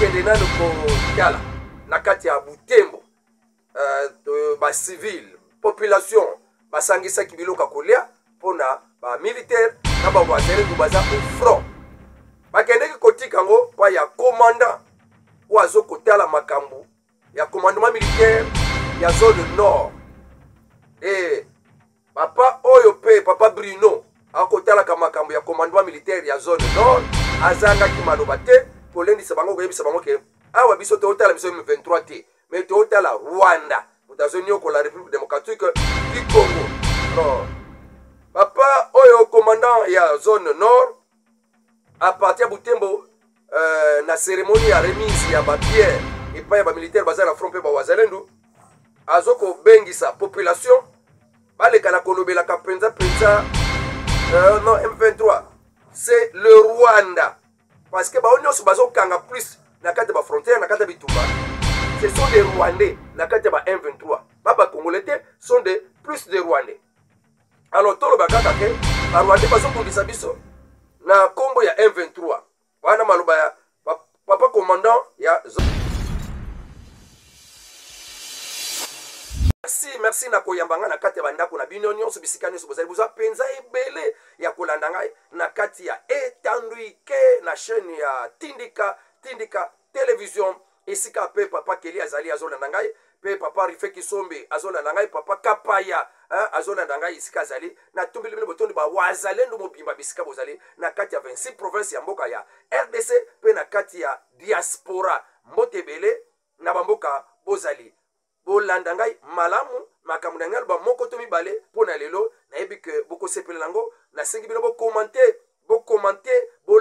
tokende nano kotala na kati ya Butembo ba civil population basangisaki biloko kolia pona ba militaire na ba wazalendo baza au front bakendeki kotika ngo pa ya commandant oazo kotala makambo ya commandement militaire ya zone nord et papa oyo pe papa Bruno akotala ka makambo ya commandement militaire ya zone nord azanga ki maloba te kolendisa bango koyebisa bango ke awa biso totala biso M23 te mais totala Rwanda mutazoni ko la République démocratique du Congo. Alors papa oyo commandant ya zone nord à partir de Butembo na cérémonie ya remise ya papier et pas ya ba militaire bazala front pe ba wazalendo azoko bengisa population baleka na kolobela ka penza non M23 c'est le Rwanda parce que ba onyoso bazokanga plus na kati ba frontière na kati bitumba ce sont des Rwandais na kati ba M23 baba congolais sont des plus des Rwandais. Alors tolo bakaka ke ba Rwandais bazokundisa biso na kombo ya M23 wana maluba ya papa commandant ya merci na koyambanga na kati ya bandako na bino nyonso bisika nyonso bozali bozwa penza ebele ya kolanda ngai na kati ya etanduike na chaîne ya Tindika télévision esika pe papa Keli azali azolanda ngai pe papa Rifeki Sombe azolanda ngai papa Kapaya azolanda ngai esika azali na tumbili bino botondi ba wazalendo mobimba bisika bozali na kati ya 26 province ya mboka ya RDC pe na kati ya diaspora mbotebele na bamboka bozali bolanda ngai malamu makambo na ngai ba moko to mibale pona lelo na yebi ke boko sepele nango na sengi bino bo commenter bo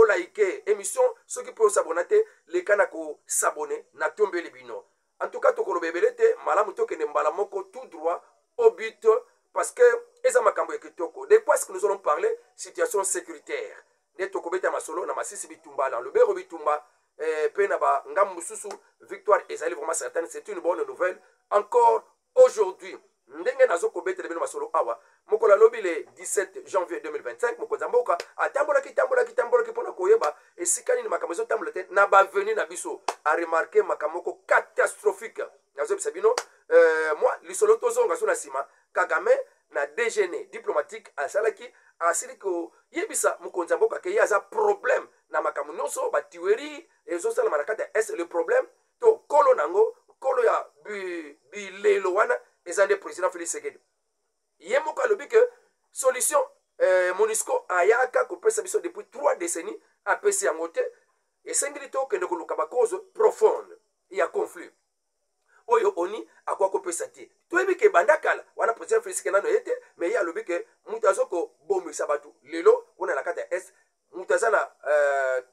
like émission ceux qui peuvent s'abonner les kana ko s'abonner na tombeli bino en tout cas to ko bebelete malamu to kende mbala moko tout droit au but parce que eza makambo ya kitoko de quoi est-ce que nous allons parler situation sécuritaire de to ko beta masolo na masisi bitumba dans le bero bitumba pe na ba ngam mususu victoire ezali vraiment certaine c'est une bonne nouvelle encore aujourd'hui ndenge nazo ko beta bino masolo awa mokola lobi le 17 janvier 2025 mokonza mboka atambola ki pona koyeba esikani ni makambo zo tambola te na ba venu na biso a remarquer makamoko catastrophique nazo bisabino moi lisolo tozonga so na sima Kagame na déjeuner diplomatique asalaki asili ko yebisa mokonza mboka ke yaza problème na makambo nyonso ba tiweri ezo sala manakata est le problème to kolo nango kolo ya bilelo wana ezande président Félix Tshisekedi yemoko alobi que solution MONUSCO ayaka kopesa biso depuis 3 décennies apesi yango te esengeli to kende koluka ba cause profonde ya conflit oyo oni akwa kopesa te toyebi ke bandakala wana président Félix Tshisekedi nano yete mais ye alobi ke mutu azoko bomisa batu lelo wana na kati ya est mutu aza na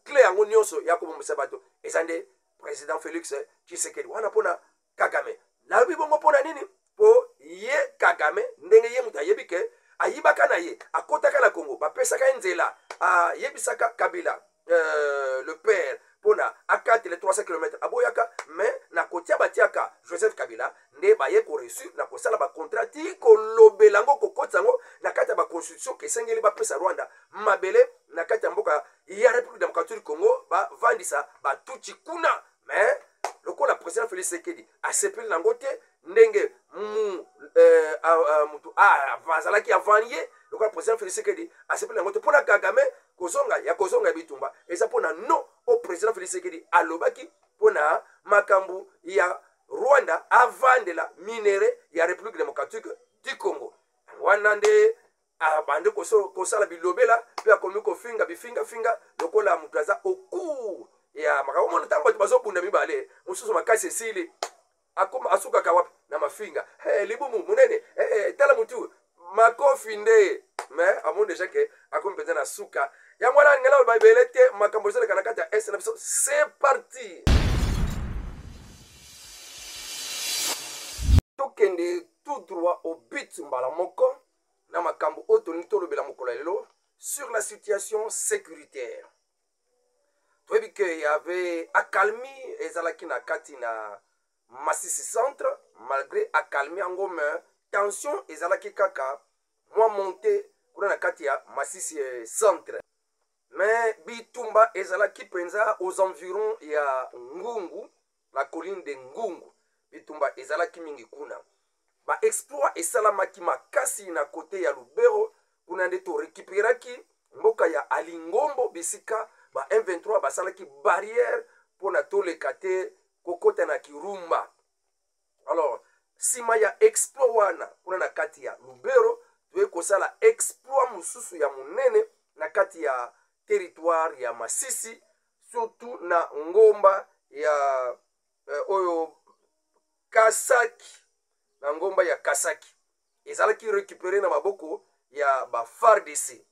clé yango nyonso ya kobomisa batu ezande président Félix Tshisekedi wana mpona Kagame nalobi bongo mpona nini po ye Kagame ndenge ye mutu ayebi ke ayibaka na ye akotaka na Congo bapesaka nzela ayebisaka Kabila le père pona akati les 300 km aboyaka mais na kotia batiaka Joseph Kabila nde baye ko reçu na kosala ba contrat ti ko lobelango ko kotsango na kati ba constitution ke sengeli ba pesa Rwanda mabele na kati mboka ya République démocratique du Congo ba vandisa ba tuchi kuna mais lokola président Félix Tshisekedi asepeli nango te ndenge mutu vazalaki avanye lokola président Félix Tshisekedi asepeli nango te pona Kagame kozonga bitumba eza pona non au président Félix Tshisekedi alobaki pona makambu ya Rwanda avandela minere ya République démocratique du Congo wana nde abande kosala bilobela pe akomi kofinga bifinga lokola mutu aza au cours ya makambo ntango bazobunda mibale mususu makasi esili akoma asuka kawapi na mafinga libumu munene tala mutu makofi nde mais amon déjà que akomi penza na suka ya mwana ngala babelete makambo zele kana kata SNF c'est parti tokende tout droit au but mbala moko na makambo otoni tolobela mokolo lelo sur la situation sécuritaire. Toyebi que y avait accalmie ezalaki na kati na Masisi centre malgré accalmie ngome tension ezalaki kaka moi monté kuna na kati ya Masisi centre mais bitumba ezalaki penza aux environs ya Ngungu, la colline de Ngungu. Bitumba ezalaki mingi kuna. Ba exploit esalamaki makasi na kote ya Lubero, kuna nde to récupéraki mboka ya Alingombo bisika ba M23 basalaki barrière pona toleka te kokota na Kirumba. Alors sima ya exploit wana kuna na kati ya Lubero tuwe kosala exploit mususu ya munene na kati ya territoire ya Masisi, surtout na ngomba ya oyo Kasaki, na ngomba ya Kasaki ezalaki récupéré na maboko ya ba FARDC.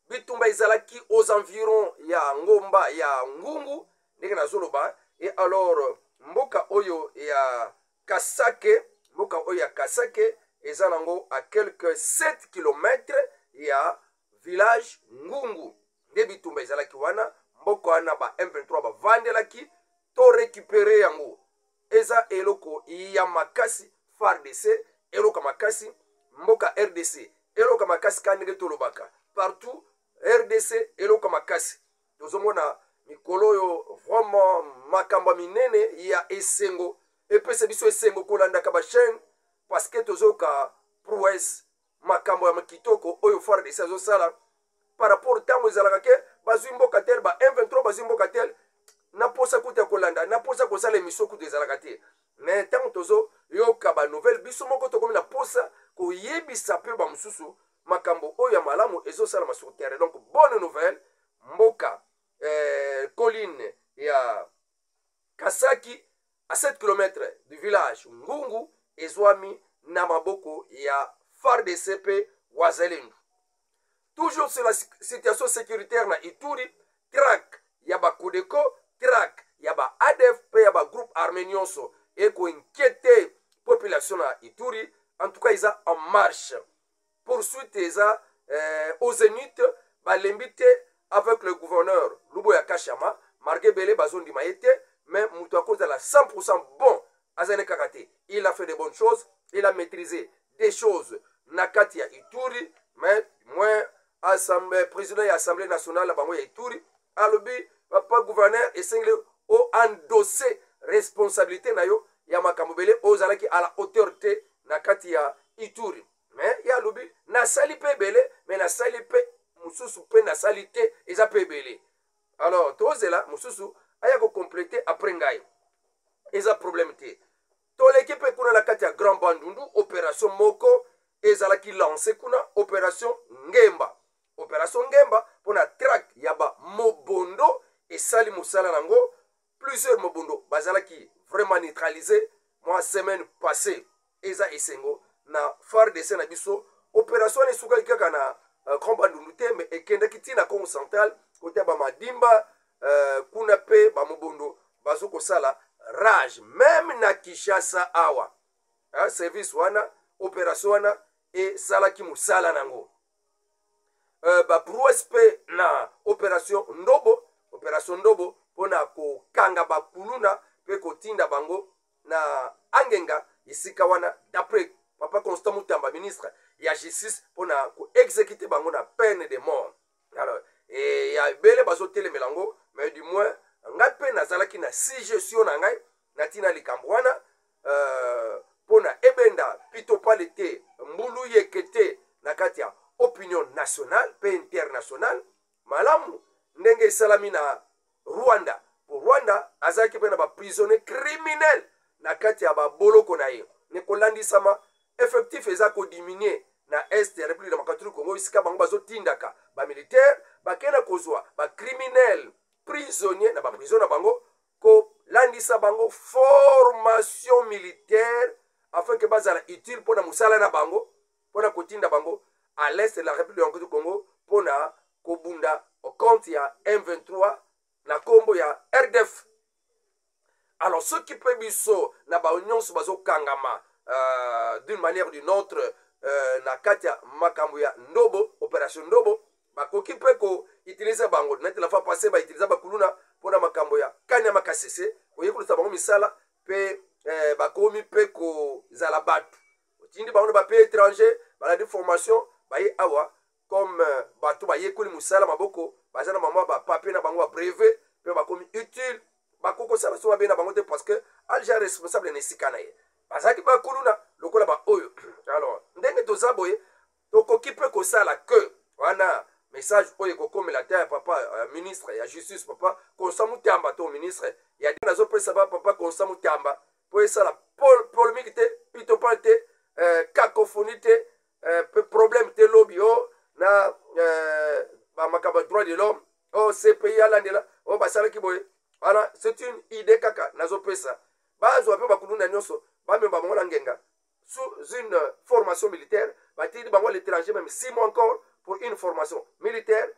Bitumba ezalaki aux environs ya ngomba ya Ngungu ndenge na zoloba. Et alors mboka oyo ya Kasake, mboka oyo ya Kasake ezanango à quelques 7 km ya village Ngungu. Nde bitumba ezalaki wana, mboka wana ba M23 ba vandelaki to récupérer yango. Eza eloko ya makasi FARDC, eloko makasi mboka RDC, eloko makasi kanenge tolobaka partout RDC, eloko makasi. Tozomona mikolo yo vraiment makamba minene ya esengo, epese biso esengo kolanda ka ba chaîne parce que tozoka prouesse makambo ya makitoko oyo FARDC azosala par rapport tango ezalaka ke bazwi mboka tel ba M23 bazwi mboka tel na posa kuta kolanda na posa kosala emission kuta ezalaka te. Mais tango tozo yoka ba nouvelle biso moko tokomi na posa koyebisa pe ba mususu makambo oyo ya malamu ezosala sur terre. Donc bonne nouvelle, mboka colline ya Kasaki à 7 km du village Ngungu ezwami na maboko ya FARDC pe Wazalendo. Toujours sur la situation sécuritaire na Ituri, track yaba Kodeko, track yaba ADF pe yaba groupe arménionso eko inquiété population na Ituri. En tout cas ils a en marche. Poursuite eza au zénith balembite avec le gouverneur Luboya Kashama Marge Bele bazondi maete, mais mutu akoza la 100% bon azane kakate. Il a fait de bonnes choses, il a maîtrisé des choses nakati ya Ituri, mais moi président de l'Assemblée nationale bango ya Ituri alobi papa gouverneur esengle o endosser responsabilité na yo ya makambo bele ozalaki à la hauteur te nakati ya Ituri. Mais ya alobi na sali pe bele, mais na sali pe mususu pe na sali te eza pe bele. Alors tozela mususu aya ko compléter après ngai eza problème te. Toleki pe kuna na kati ya Grand Bandundu opération moko ezalaki lancé kuna opération Ngemba. Opération Ngemba pona track yaba Mobondo et sali musala nango, plusieurs Mobondo bazalaki vraiment neutralisé moi semaine passée. Eza esengo na FARDC na biso opération ne suka kaka na Grand Bandundu te, mais ekendaki tina Congo Central kote ba Madimba kuna pe ba Mobondo bazoko sala rage même na Kinshasa awa. Service wana opération wana e salaki musala nango. Ba prouesse pe na opération Ndobo pona ko kanga ba kuluna pe ko tinda bango na angenga isika wana d'après papa Constant Mutamba ministre ya justice pona ko exécuter bango na peine de mort. Alors et ya bele bazo telemelango, mais du moins ngape nazalaki na si gestion na ngai na tina likambwana pona ebenda pito palete mbulu yekete na kati ya opinion nationale pe internationale malamu ndenge salami na Rwanda. Pour Rwanda azaki pe na ba prisonnier criminel na kati ya ba boloko na ye ne kolandi sama effectif ezako diminuer na est ya République démocratique du Congo isika bango bazo tindaka ba militaire bakena kozwa ba criminel prisonnier na ba prison na bango ko landisa bango formation militaire afin que bazala utile pona musala na bango pona kotinda bango à l'est de la République démocratique du Congo pona kobunda au compte ya M23 na kombo ya RDF. Alors ceux qui peuvent biso na ba union bazo kangama d'une manière ou d'une autre na katia makambo ya Ndobo, opération Ndobo, bakoki pe ko utiliser bango net la fois passée ba utiliser ba kuluna pona makambo ya kanya makasese oyekulu bango misala pe bakomi pe ko zala batu otindi bango ba pe étranger ba la formation ba yi awa comme bato bayekoli musala maboko baza na mama papier na bango brevet pe bakomi utile bakoko sala so babena bango te parce que alja responsable na esika na ye bazaki bakuluna lokola ba oyo. Alors ndenge toza boye tokoki mpe kosala que wana message oyo ekokomela te ya papa ministre ya justice papa Constant Mutamba to ministre ya dina nazopesa ba papa Constant Mutamba po esala polémique te pitopal te cacophonie te problème te lobby o na bamakaba droit de l'homme o CPI alandela o basalaki boye wana. C'est une idée kaka nazopesa bazwa mpe bakulunda nyonso bamemba bango na ngenga sous une formation militaire batidi bango à l'étranger même 6 mois encore pour une formation militaire,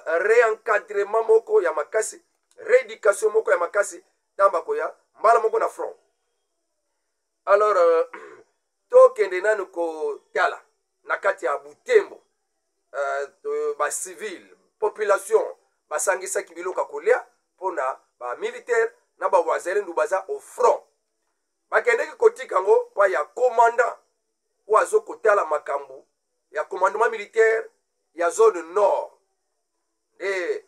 réencadrement moko ya makasi, rééducation moko ya makasi, tambako ya mbala moko na front. Alors, to kende nanu ko tala, nakati ya Butembo, ba civil, population, ba sangisa kibiloka kolia, pona ba militaire, na ba wazere ndubaza au front. Ba kende ki kotika ngo, pa ya commandant, wazo kotala makambu, ya commandement militaire ya zone nord. Et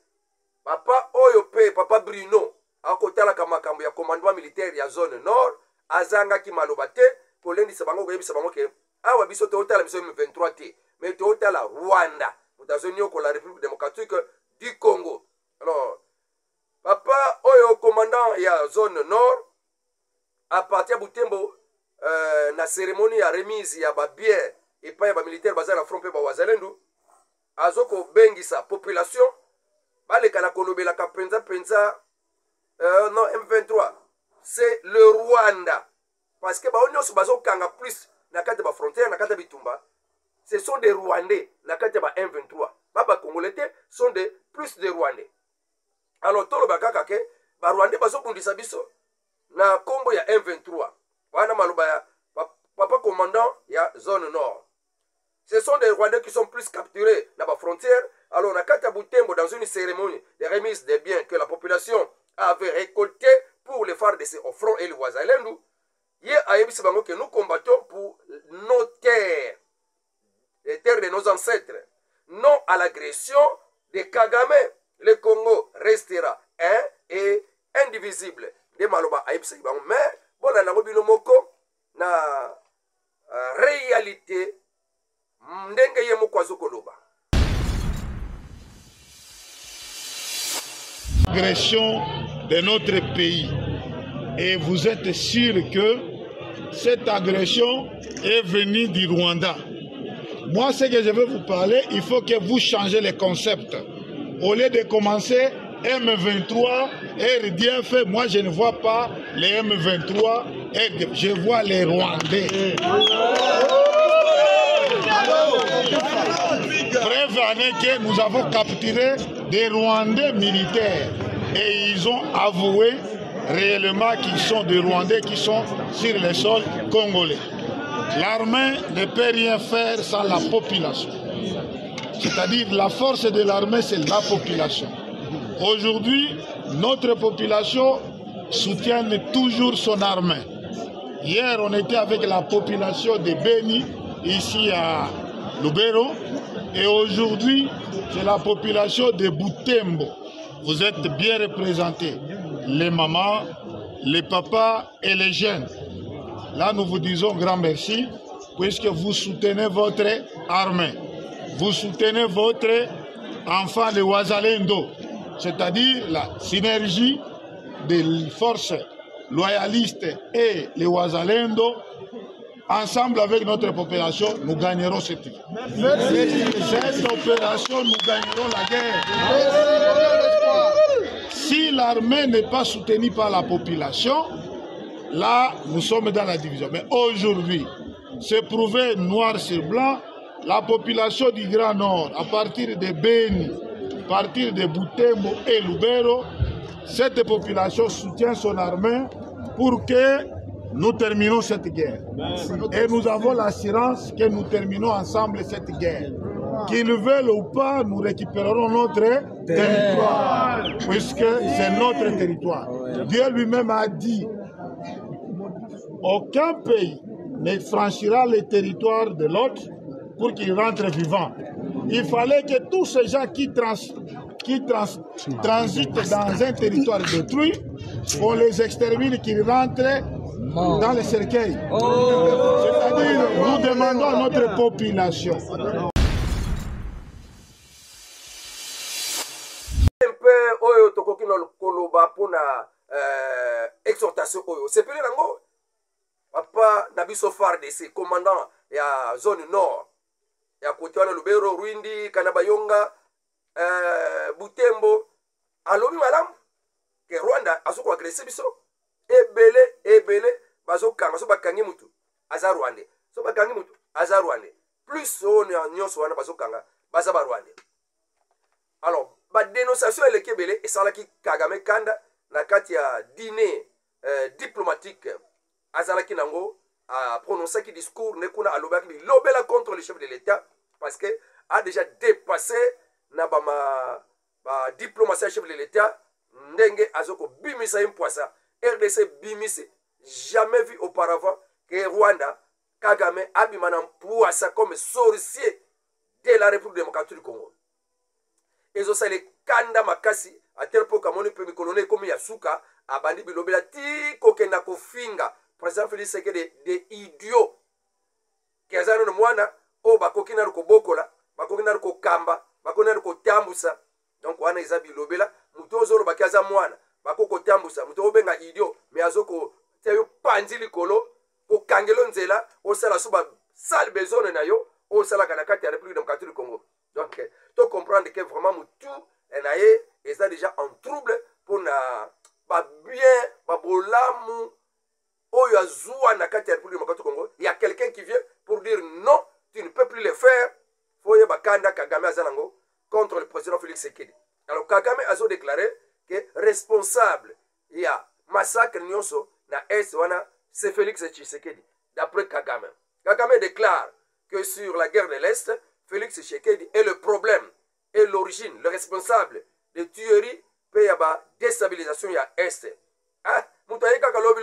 papa oyo pe papa Bruno akotala kamakambo ya commandement militaire ya zone nord azanga ki maloba te polendi sabango ko yebisa bango ke awa biso to otala biso M23 te mais to otala Rwanda mutazoni ko la République démocratique du Congo. Alors papa oyo commandant ya zone nord a partir Butembo na cérémonie ya remise ya ba bière et pas ba militaire bazala front pe ba wazalendu azoko bengisa population baleka na kolobela ka penza non M23 c'est le Rwanda parce que ba onyoso bazokanga plus na kati ba frontière na kati bitumba ce sont des Rwandais na kati ba M23 baba congolais sont des plus des Rwandais. Alors tolo bakaka ke ba Rwandais bazokundisa biso na kombo ya M23 wana maluba ya papa commandant ya zone nord. Ce sont des Rwandais qui sont plus capturés dans la frontière. Alors, on a Kata Butembo dans une cérémonie de remise des biens que la population avait récoltés pour les phares de ces offrandes et les Wazalendu. Que nous combattons pour nos terres, les terres de nos ancêtres. Non à l'agression de Kagame. Le Congo restera un et indivisible. De Maloba mais bon, on a moko na réalité. Agression de notre pays. Et vous êtes sûr que cette agression est venue du Rwanda. Moi, ce que je veux vous parler, il faut que vous changez les concepts. Au lieu de commencer M23 et RDF, moi je ne vois pas les M23, et je vois les Rwandais. Bref, année que nous avons capturé des Rwandais militaires et ils ont avoué réellement qu'ils sont des Rwandais qui sont sur le sol congolais. L'armée ne peut rien faire sans la population. C'est-à-dire la force de l'armée, c'est la population. Aujourd'hui, notre population soutient toujours son armée. Hier, on était avec la population de Beni, ici à Lubero, et aujourd'hui, c'est la population de Butembo. Vous êtes bien représentés, les mamans, les papas et les jeunes. Là, nous vous disons grand merci, puisque vous soutenez votre armée. Vous soutenez votre enfant de Wazalendo, c'est-à-dire la synergie des forces loyalistes et les Wazalendo. Ensemble avec notre population, nous gagnerons cette opération, nous gagnerons la guerre. Si l'armée n'est pas soutenue par la population, là, nous sommes dans la division. Mais aujourd'hui, c'est prouvé noir sur blanc, la population du Grand Nord, à partir de Beni, à partir de Butembo et Lubero, cette population soutient son armée pour que nous terminons cette guerre. Et nous avons l'assurance que nous terminons ensemble cette guerre. Qu'ils veulent ou pas, nous récupérerons notre territoire, puisque c'est notre territoire. Dieu lui-même a dit, aucun pays ne franchira le territoire de l'autre pour qu'il rentre vivant. il fallait que tous ces gens qui transitent dans un territoire détruit, on les extermine, qu'ils rentrent dans les cercueils. C'est-à-dire, nous demandons à notre population. Un peu, oyo tokoki na koloba pona exhortation oyo. C'est plus nango. Papa Nabiso FARDC, commandant ya zone nord. Ya Kotiwana Lubero, Rwindi, Kanabayonga, Butembo. Alobi malam ke Rwanda azoko agressé biso. Ebele bazo kanga so bakangi mutu aza Rwanda. So bakangi mutu aza Rwanda. Plus on nyonso wana bazo kanga baza ba Rwanda. Alors, ba dénonciation eleki ebele esalaki Kagame kanda na kati ya dîner diplomatique azalaki nango a prononcé qui discours nekuna alobaki lobela contre le chef de l'État parce que a déjà dépassé na ba diplomatie chef de l'État ndenge azoko bimisa impoisa RDC bimisi jamais vu auparavant que Rwanda Kagame abimana mpoisa comme sorcier de la République démocratique du Congo. Ezo sale kanda makasi a tel point kamoni pe mikolone comme Yasuka abandi bilobela ti kokenda kofinga président Félix Tshisekedi de idiot kezano no mwana o bakoki na ko bokola bakoki na ko kamba bakoki na ko tambusa donc wana eza bilobela muto ozolo bakaza mwana bakoko tambusa muto obenga idiot mais azoko teyo panzi likolo ko kangelo nzela o sala suba sale besoin na yo o sala kana kati ya République démocratique du Congo. Donc tu comprendre que vraiment mutu enaye eza déjà en trouble pour na ba bien ba bolamu oyo azua na kati ya République démocratique du Congo. Il y a quelqu'un qui vient pour dire non, tu ne peux plus le faire. Foye bakanda Kagame azanango contre le président Félix Tshisekedi. Alors Kagame a déclaré que responsable il y a massacre nyonso na est wana c'est Félix Tshisekedi. D'après Kagame. Kagame déclare que sur la guerre de l'Est, Félix Tshisekedi est le problème et l'origine, le responsable de tueries pe ya ba déstabilisation ya est. Ah, mutaye kaka lobi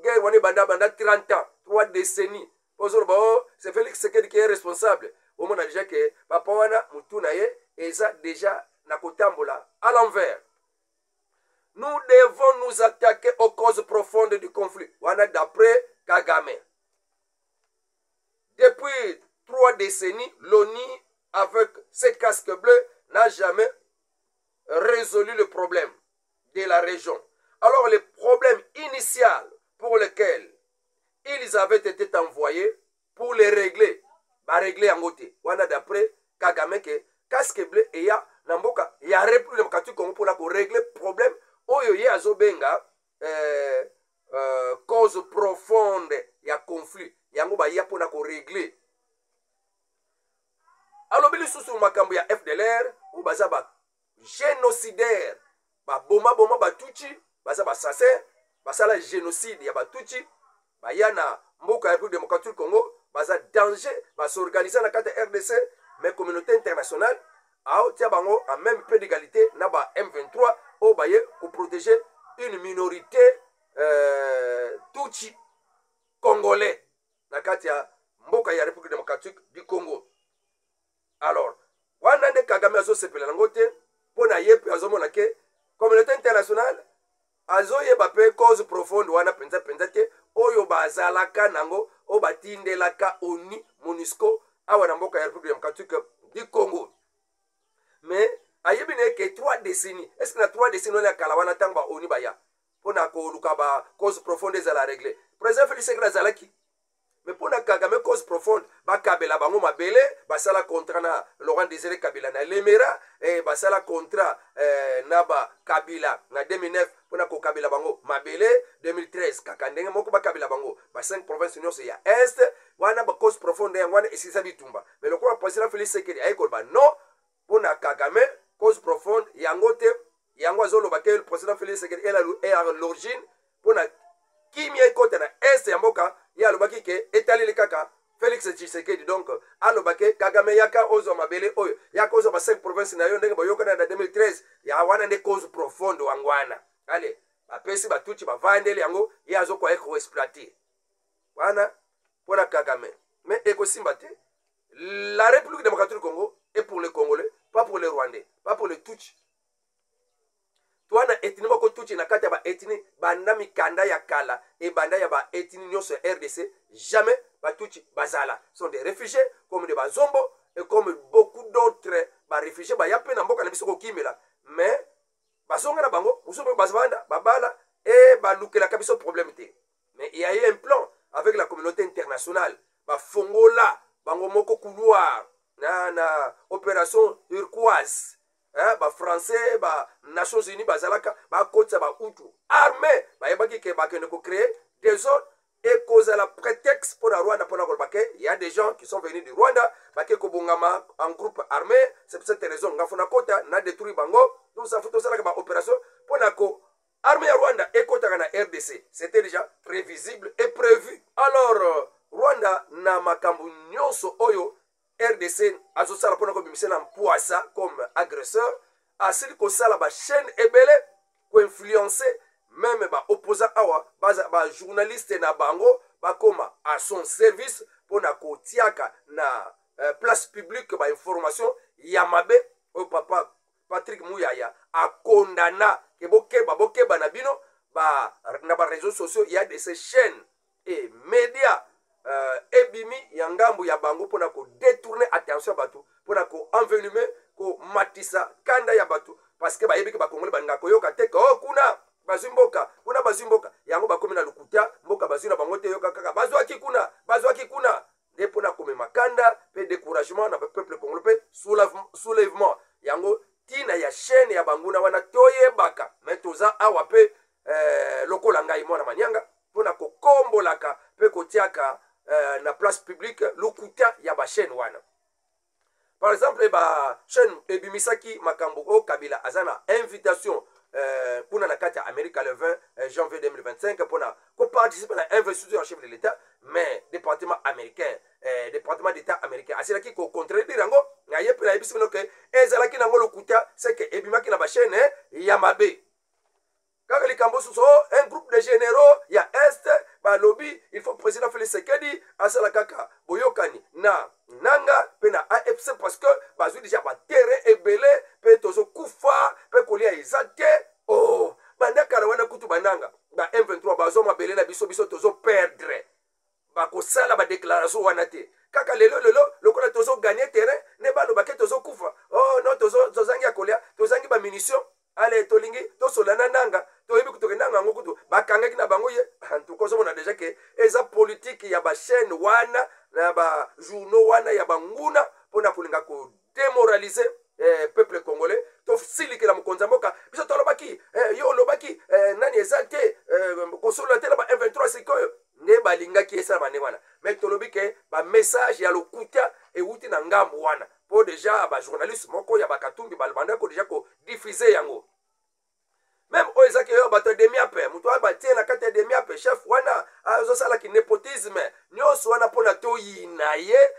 guerre wane banda 30 ans, 3 décennies. C'est Félix Tshisekedi qui est responsable. Au moins déjà que papa wana mutuna ye eza déjà na kotambola à l'envers. Nous devons nous attaquer aux causes profondes du conflit. Wana d'après Kagame. Depuis 3 décennies, l'ONU, avec ses casques bleus, n'a jamais résolu le problème de la région. Alors, le problème initial pour lequel ils avaient été envoyés, pour les régler, régler en côté. Wana d'après Kagame que casque bleu et ya namboka ya République démocratique Congo pour régler problème oyo ye azobenga cause profonde ya conflit yango ba ya pona ko régler. Alors bili susu makambo ya FDLR ou baza ba génocidaire ba boma batuchi baza ba assassin basala génocide ya batuchi ba yana mboka ya République démocratique Congo baza danger ba s'organiser na kata RDC mais communauté internationale a tia bango en même peu d'égalité na ba M23 o baye pour protéger une minorité Tutsi congolais na kati ya mboka ya République démocratique du Congo. Alors wana nde Kagame azo sepela nango te pona yepe azomona ke communauté internationale azoyeba pe cause profonde wana penza te oyo bazalaka nango o batindelaka ONU MONUSCO awa na mboka ya République démocratique du Congo. Mais ayebi ne ke 3 décennies, est-ce que na 3 décennies on a kala wana tanga ONU baya pona ko luka ba cause profonde za la régler. Président Félix Tshisekedi azalaki mais pona Kagame cause profonde ba kabela bango mabele basala contrat na Laurent Désiré Kabila na Lemera et basala contrat na ba Kabila na 2009 pona ko Kabila bango mabele 2013 kakandenge moko ba Kabila bango ba 5 provinces union c'est ya est wana ba cause profonde wana esisa bitumba mais le quoi président Félix Tshisekedi ay ko ba non pona Kagame cause profonde yango te yango azolo ba ke le président Félix Tshisekedi est à l'origine pona kimia ekote na est ya mboka ya lobaki ke etali kaka Félix Tshisekedi donc alobake Kagame yaka ozo mabele oyo yaka ozo ba 5 provinces na yo ndenge boyoka na 2013 ya wana ne cause profonde wangwana allez bapesi batuchi bavandeli yango ya zo kwa eko exploiter wana pona Kagame mais eko simba te la République démocratique du Congo et pour les Congolais, pas pour les Rwandais, pas pour les Tutsis. Toi na etini moko Tutsi na kati ya ba etini banda mikanda ya kala et banda ya ba etini nyonso RDC, jamais ba Tutsi bazala. Sont des réfugiés comme des bazombo et comme beaucoup d'autres ba réfugiés ba yape na mboka na biso ko kimela. Mais bazonga na bango, mususu bazvanda, babala et ba lukela kabiso problème te. Mais il y a eu un plan avec la communauté internationale. Ba fongola bango moko couloir na opération turquoise. Ba français ba Nations Unies bazalaka ba kotsa ba utu armée ba yebaki ke ba kene ko créer des ordres et cause la prétexte pour la Rwanda pour la Kolbake. Il y a des gens qui sont venus du Rwanda ba ke ko bongama en groupe armé. C'est pour cette raison ngafuna kota na détruit bango tout ça faut tout ça ba opération pour la ko armée ya Rwanda et kota na RDC. C'était déjà prévisible et prévu. Alors Rwanda na makambu nyonso oyo RDC azosala pona ko bimisela mpoasa comme agresseur asili ko sala ba chaîne ebele ko influencer même ba opposant awa ba journaliste na bango ba koma à son service pona ko tiaka na place publique ba information ya mabe o papa Patrick Muyaya a condamné que bokeba na bino ba na ba réseaux sociaux il y a de ces chaînes et médias ebimi ya ngambu ya bango pona ko détourner attention batu pona ko envenimer ko matisa kanda ya batu parce que ba yebi ke ba kongole banga ko yoka te ko kuna bazimboka yango bakomi na lukuta mboka bazina bango te yoka kaka bazwaki kuna de pona ko mema kanda pe découragement na peuple congolais pe soulèvement yango tina ya chaîne ya banguna wana toye baka mais toza awa pe lokola ngai mwana manyanga pona ko kombolaka pe ko tiaka na place publique lukuta ya ba chaîne wana. Par exemple ba chaîne ebimisaki makambo o Kabila azana invitation pour na kati ya Amérique le 20 janvier 2025 pour ko participer à l'investiture en chef de l'État mais département américain département d'État américain asilaki ko contredire ngo ngaye pe na ebisino ke ezalaki nango lukuta c'est que ebimaki na ba chaîne ya mabe. Quand les Cambos sont un groupe de généraux, il y a Est, bah lobby, il faut président Félix Sekedi, Asala Kaka, Boyokani, na Nanga, pena AFC parce que bah déjà bah terrain est belé, pe tozo kufa, pe kolia izate, oh, banda karawana kutu bandanga, bah M23 bah zoma belé na biso tozo perdre, bah ko sala bah déclaration wanate, kaka lelo lokola tozo gagner terrain, ne ba lo baké tozo kufa, oh non tozo zangi akolia, tozangi ba munitions. Allez, tolingi, to solana nanga, to yebi kutoke nanga ngokutu, bakangaki na bango ye, antuko somo na deja ke, eza politique ya ba chaîne wana, na ba journaux wana ya banguna, pona kulinga ko démoraliser peuple congolais, to siliki la mkonza mboka, biso to lobaki, yo lobaki, nani ezate, kosolo te la ba M23 sikoyo, ne balinga ki esa bane wana. Mais to lobike, ba message ya lokuta, e wuti na ngambu wana. Po déjà ba journaliste moko ya bakatumbi balbanda ko déjà ko diffuser yango. Même oezaki yo bato demi-ape, mutu abatie na kati demi ape chef wana azosala ki nepotisme, nyonso wana pona to yinaye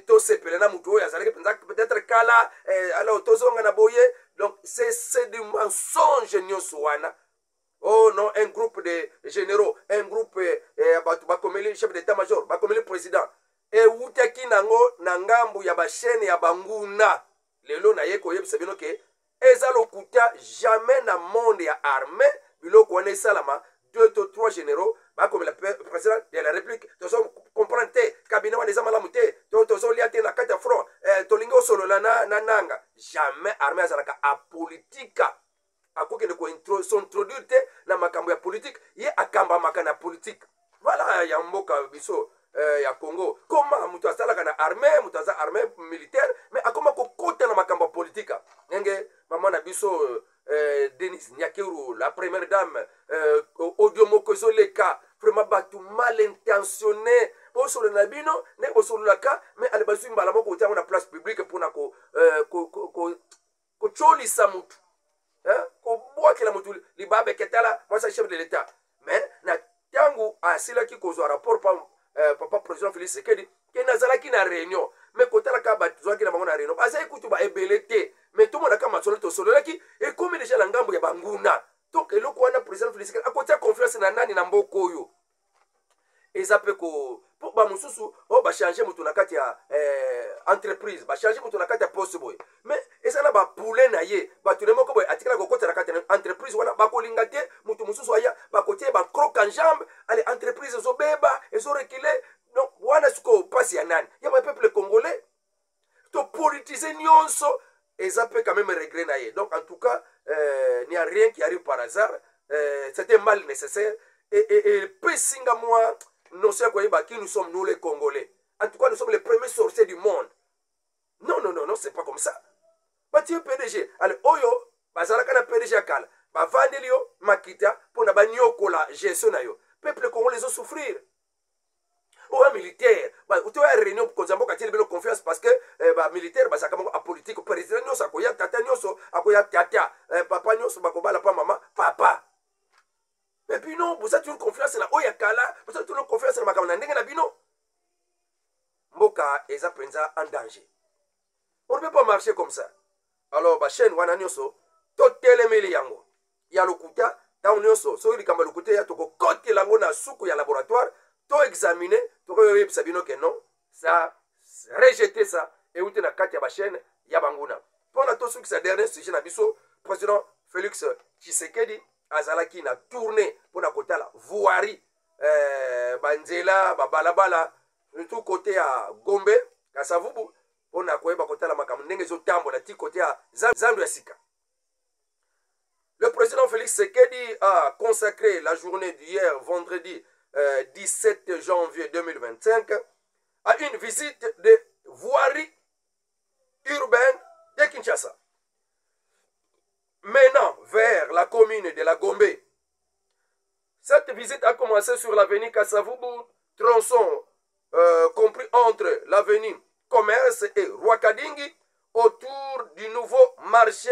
to sepele na mutu oyo azalaki penza peut-être kala alors tozonga na boye. Donc c'est du mensonge nyonso wana. Oh non, un groupe de généraux, un groupe bakomeli chef d'état-major, bakomeli président. Et wutaki nango na ngambu ya ba chaîne ya banguna. Lelo na yeko yebisa bino ke eza lokuta jamais na monde ya armée biloko wana esalama 2 to 3 généraux ba comme le président de la République tozo comprendre te cabinet wana eza malamu te tozo lia te na kati ya front tolingo solo na nanga jamais armée azalaka apolitika akoki ne s'introduire te na makambo ya politique ye akamba makana politique. Voilà ya mboka biso ya Congo. Comment mutu asalaka na armée, mutu aza armée militaire, mais akoma ko kota na makambo politika. Ngenge maman na biso Denis Nyakeru, la première dame, audio mokozo leka, vraiment batu mal intentionné. Osolo na bino, ne osolo laka, mais ale basu mbala moko utia na place publique pour na ko choli sa mutu. Ko boa kila mutu libabe ketala, moi ça chef de l'État. Mais na tangu asila ki kozo rapport pa papa président Félix Sekedi ke nazalaki na réunion mais kotala ka bazwaki na bango na réunion bazali kutu ba ebelete mais tout monde kama solo to solo laki et comme déjà la ngambo ya banguna donc eloko wana président Félix Sekedi akotia confiance na nani na mboko oyo ezape ko po ba mususu o ba changer mutu na kati ya entreprise bachange moto na kati ya poste boye mais eza na bapule na ye bato ne moko boye atikala kokota na kati ya entreprise wana bakolinga te moto mosusu aya bakotie bacroque en jambe ale entreprise ezobeba ezorekile donc wana siko pasi ya nani ya bapeuple congolais to politiser nyonso eza pe quand même regret na ye donc en tout cas n'y a rien qui arrive par hasard c'était mal nécessaire et pesinga moi non c'est quoi qui nous sommes nous les Congolais en tout cas nous sommes les premiers sorciers du monde non c'est pas comme ça bati PDG ale oyo bazalaka na PDG akala bavandeli yo makita mpona banyokola gestion na yo peuple congolais les souffrir oya militaire otoya réunion konza mboka tieli belo confiance parce que bamilitaire bazalaka moko apolitique président nyonso akoya tata nyonso akoya tata papa nyonso bakobala pa mama papa et puis non vous êtes une confiance na oya kala vous êtes une confiance na makambo na ndenge na bino mboka eza penza en danger on ne peut pas marcher comme ça alors bachaîne wana nyonso totelemeli yango ya lokuta ntango nyonso soki likambo ya lokuta ya tokokotela yango na suku ya laboratoire to examiner tokoyebisa bino ke non ça rejeter ça euti na kati ya bachaîne ya banguna mpona tosukisa dernier sujet na biso président Félix Tshisekedi azalaki na tourné mpona kotala voirie banzela babalabala surtout côté ya Gombe Kasavubu mpona koyeba kotala makambo ndenge ezotambola ti côté ya Zandu ya sika. Le président Félix Tshisekedi a consacré la journée d'hier vendredi 17 janvier 2025 à une visite de voirie urbaine de Kinshasa. Menant vers la commune de la Gombe. Cette visite a commencé sur l'avenue Kasavubu, tronçon compris entre l'avenue Commerce et Rwakadingi, autour du nouveau marché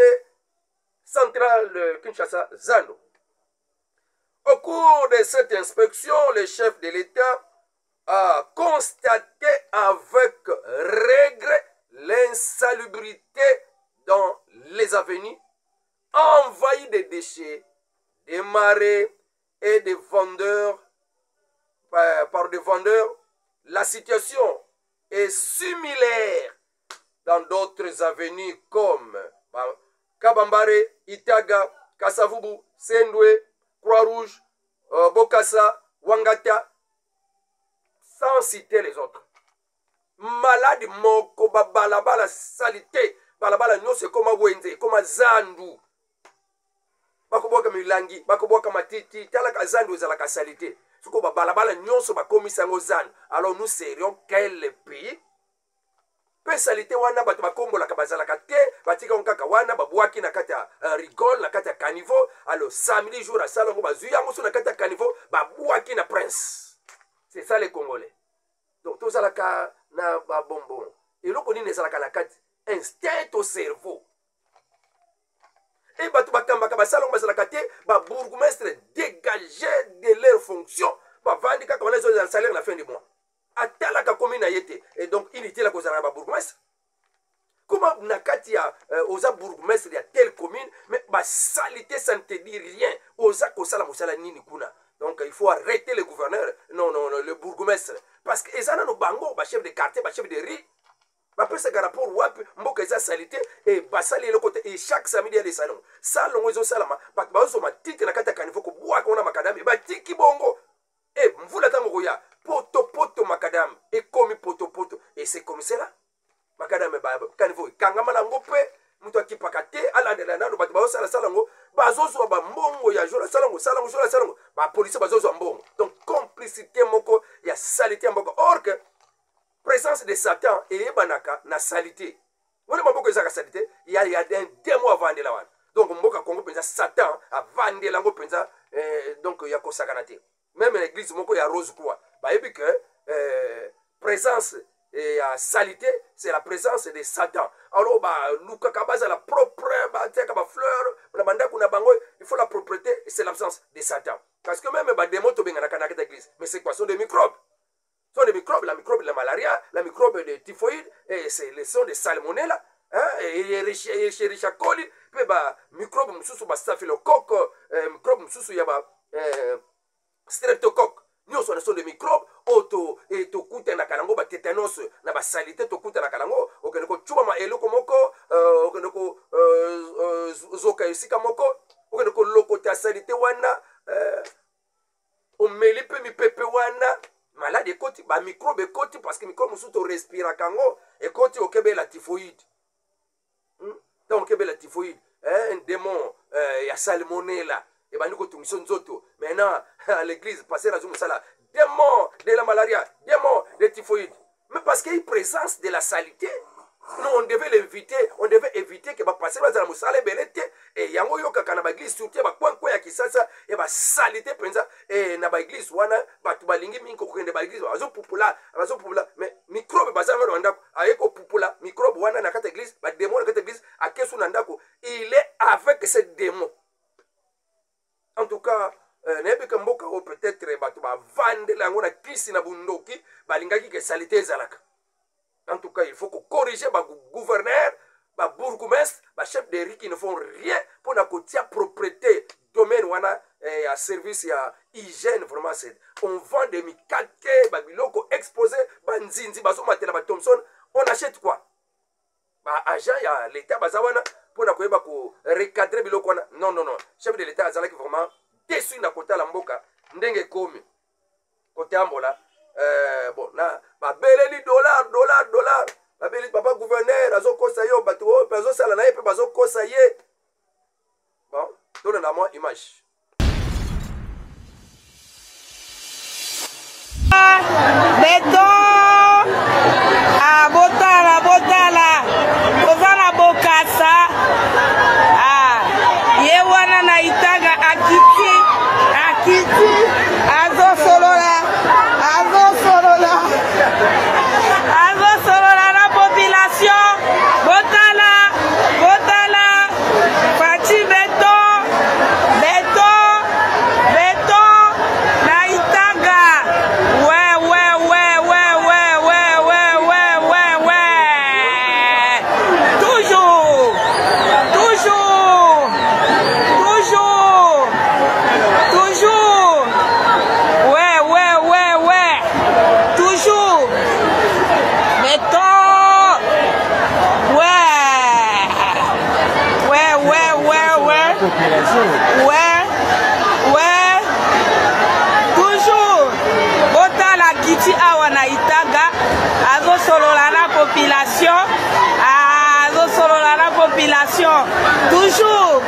central de Kinshasa-Zandu. Au cours de cette inspection, le chef de l'État a constaté avec regret l'insalubrité dans les avenues envahies de déchets, des marais et des vendeurs, par des vendeurs. La situation est similaire dans d'autres avenues comme Kabambare, Itaga, Kasavubu, Sendwe, Croix-Rouge, Bokassa, Wangata, sans citer les autres. Malade moko balabala salité, balabala nyose koma Wenze, koma Zandu. Bakoboka milangi, bakoboka matiti, talaka Zandu ezalaka salité. Suko balabala nyonso bakomisa ngo Zandu. Alors nous serions quel pays? Pe salité wana bato bakombolaka bazalaka te batika kaka wana babwaki na kati ya rigole na kati ya caniveau. Alors samedi jour asala ngo bazwi yango so na kati ya caniveau babwaki na prince. C'est ça les Congolais. Donc tozalaka na babonbon eloko nini ezalaka na kati instinct au cerveau. Et bato bakambaka basala ngo bazalaka te ba bourgmestre dégagé de leur fonction bavandi kaka wana zo za salaire na fin du mois. Atalaka commune ayete et donc inutile la kozala ba bourgmestre. Comment nakati ya oza bourgmestre ya telle commune mais ba salité ça ne te dit rien. Oza kosala mosala nini kuna. Donc il faut arrêter le gouverneur, non, le bourgmestre. Parce que ezana no bango, ba chef de quartier, ba chef de riz, ba pesa rapport wap, mboka eza salité, et ba sali le côté, et chaque samedi il y a des salons. Salon ezo salama, ba ozo ma tiki na kata kanifo ko boa kona makadam, ba tiki bongo. Et mvula tango goya, poto makadam, et komi poto, et c'est comme cela. Makadam ba kanifo, kangama la ngope, muto akipakate, ala de la nano, ba sala salango, bazozo ba mbongo ya jola salango ba police bazozo mbongo. Donc complicité moko ya salité mboko. Or que présence de Satan et banaka na salité. Wole mboko ezaka salité, il y a des mois avant de la wan. Donc mboka Congo penza Satan a vandé lango penza donc ya kosakanate. Même l'église moko ya Rose Croix. Ba ebi que présence et salité, c'est la présence de Satan. Alors, Luka Kabaza la propre, fleur, il faut la propreté et c'est l'absence de Satan. Parce que même des motos dans l'église, mais c'est quoi? Ce sont des microbes. Ce sont des microbes, la microbe de la malaria, la microbe de typhoïde, et c'est les sons de salmonella, et Escherichia coli, puis microbe msusu staphylocoque, microbe msusu yaba streptocoque. Nous, ce sont des microbes, oyo tokutanaka nango batétanos na basalite tokutanaka nango okende kochuma eloko moko okende kozoka esika moko okende kolokota salite wana omeli mpe mipepe wana malade ekoti bamicrobe ekoti parce que microbe mosusu torespiraka yango ekoti okebela typhoïde donc okebela typhoïde un démon ya salmonella ebandi kotungisa nzoto maintenant à l'église passer nazo mosala démon de la malaria démon de typhoïde mais parce qu'il y a une présence de la saleté non on devait l'éviter on devait éviter que bapasser bazala mosala ebele te et yango yokaka na baeglise surtout bakwankwa ya kisasa e basalite mpenza e na baeglise wana bato balingi mingi kokende baeglise bazopupula mais microbe bazala na ndako aye kopupula microbe wana na kati ya église badémon na kati ya église akesu na ndako il est avec ce démon en tout cas nayebika mboka oyo peut-être bato bavandela yango na krisi na bundoki balingaki ke salite ezalaka. En tout cas, il faut corriger les gouverneurs, les bourgmestres, les chefs de riz qui ne font rien pour la propriété, domaine ou à service, à hygiène. Vraiment, on vend des mikake, des biloko exposés, des nzinzi, des Thompson. On achète quoi? Agent, il y a l'État, pour recadrer biloko. Non, non, non. Chef de l'État, il vraiment déçu na kota la mboka. Ndenge komi. Côté Ambola. Bon, na babeleli dollar babeli papa gouverneur azokosa yo bato oyo mpe azosala na ye mpe bazokosa ye bon tona na mwa image beton botala koza na bokasa ye wana na itaga akiti azosolola na population botala faci beton na itaga toujours botala kiti awa na itaga azosolola na population toujours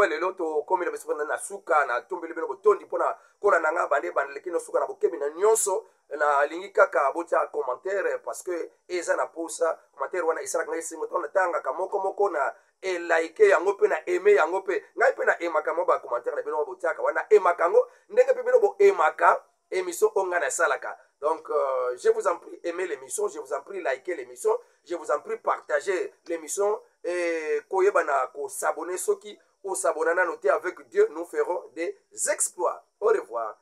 lelo tokomi na biso na suka na tombeli bino botondi mpona kola na nga bande bandeleki no suka na bokemi na nyonso na lingi kaka botya commentaire parce que eza na posa commentaire wana esalaka ngai esengo tona tangaka moko na et like yango pe na aimé yango pe ngai pe na emaka mo ba commentaire na bino botiaka wana emaka ngo ndenge pe bino bo emaka émission onga na salaka. Donc je vous en prie aimez l'émission, je vous en prie liker l'émission, je vous en prie partager l'émission et koyeba na ko s'abonner soki ou s'abonner na noter avec Dieu nous ferons des exploits. Au revoir.